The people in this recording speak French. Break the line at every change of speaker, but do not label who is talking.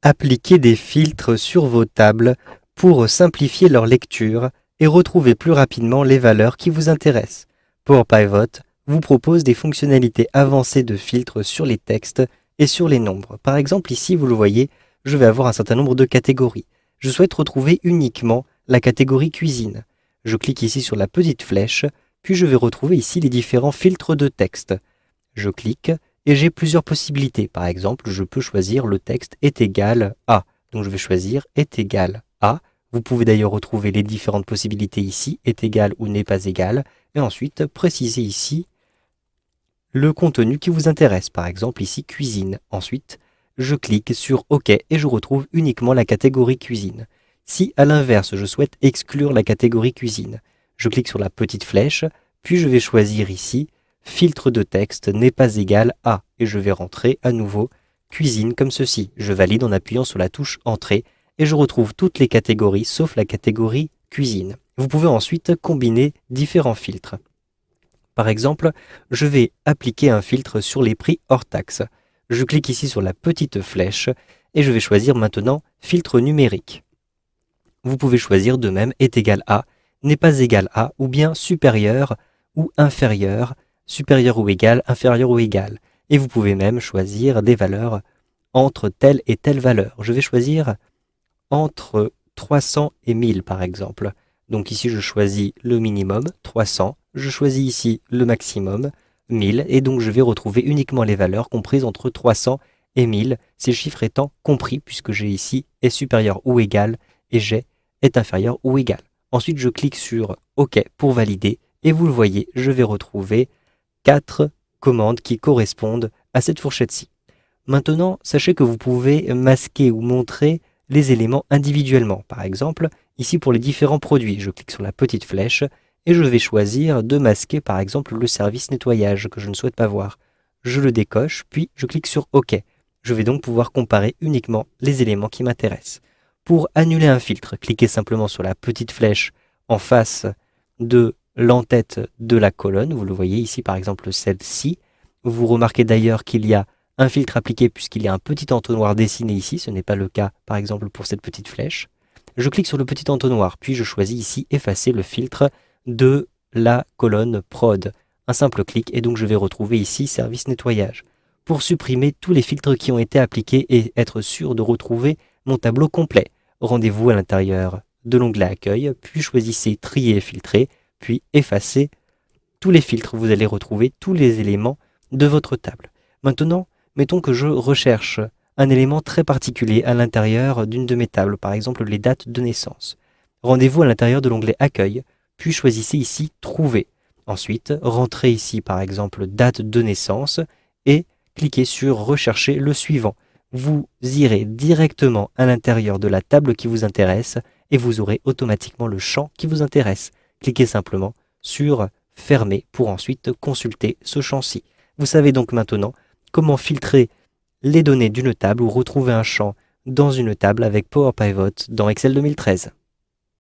Appliquez des filtres sur vos tables pour simplifier leur lecture et retrouver plus rapidement les valeurs qui vous intéressent. Power Pivot vous propose des fonctionnalités avancées de filtres sur les textes et sur les nombres. Par exemple, ici, vous le voyez, je vais avoir un certain nombre de catégories. Je souhaite retrouver uniquement la catégorie cuisine. Je clique ici sur la petite flèche, puis je vais retrouver ici les différents filtres de texte. Je clique et j'ai plusieurs possibilités. Par exemple, je peux choisir le texte est égal à. Donc je vais choisir est égal à. Vous pouvez d'ailleurs retrouver les différentes possibilités ici, est égal ou n'est pas égal. Et ensuite, préciser ici le contenu qui vous intéresse. Par exemple, ici, cuisine. Ensuite, je clique sur OK et je retrouve uniquement la catégorie cuisine. Si, à l'inverse, je souhaite exclure la catégorie cuisine, je clique sur la petite flèche, puis je vais choisir ici filtre de texte n'est pas égal à et je vais rentrer à nouveau cuisine comme ceci. Je valide en appuyant sur la touche Entrée et je retrouve toutes les catégories sauf la catégorie cuisine. Vous pouvez ensuite combiner différents filtres. Par exemple, je vais appliquer un filtre sur les prix hors taxe. Je clique ici sur la petite flèche et je vais choisir maintenant filtre numérique. Vous pouvez choisir de même est égal à, n'est pas égal à ou bien supérieur ou inférieur, supérieur ou égal, inférieur ou égal. Et vous pouvez même choisir des valeurs entre telle et telle valeur. Je vais choisir entre 300 et 1000 par exemple. Donc ici je choisis le minimum, 300. Je choisis ici le maximum, 1000. Et donc je vais retrouver uniquement les valeurs comprises entre 300 et 1000, ces chiffres étant compris puisque j'ai ici est supérieur ou égal et j'ai est inférieur ou égal. Ensuite je clique sur OK pour valider et vous le voyez, je vais retrouver 4 commandes qui correspondent à cette fourchette-ci. Maintenant, sachez que vous pouvez masquer ou montrer les éléments individuellement. Par exemple, ici pour les différents produits, je clique sur la petite flèche et je vais choisir de masquer par exemple le service nettoyage que je ne souhaite pas voir. Je le décoche, puis je clique sur OK. Je vais donc pouvoir comparer uniquement les éléments qui m'intéressent. Pour annuler un filtre, cliquez simplement sur la petite flèche en face de l'entête de la colonne. Vous le voyez ici par exemple celle-ci. Vous remarquez d'ailleurs qu'il y a un filtre appliqué puisqu'il y a un petit entonnoir dessiné ici. Ce n'est pas le cas par exemple pour cette petite flèche. Je clique sur le petit entonnoir, puis je choisis ici effacer le filtre de la colonne prod. Un simple clic et donc je vais retrouver ici service nettoyage. Pour supprimer tous les filtres qui ont été appliqués et être sûr de retrouver mon tableau complet, rendez-vous à l'intérieur de l'onglet Accueil, puis choisissez Trier et filtrer, puis effacez tous les filtres. Vous allez retrouver tous les éléments de votre table. Maintenant, mettons que je recherche un élément très particulier à l'intérieur d'une de mes tables, par exemple les dates de naissance. Rendez-vous à l'intérieur de l'onglet Accueil, puis choisissez ici Trouver. Ensuite, rentrez ici par exemple date de naissance et cliquez sur Rechercher le suivant. Vous irez directement à l'intérieur de la table qui vous intéresse et vous aurez automatiquement le champ qui vous intéresse. Cliquez simplement sur Fermer pour ensuite consulter ce champ-ci. Vous savez donc maintenant comment filtrer les données d'une table ou retrouver un champ dans une table avec Power Pivot dans Excel 2013.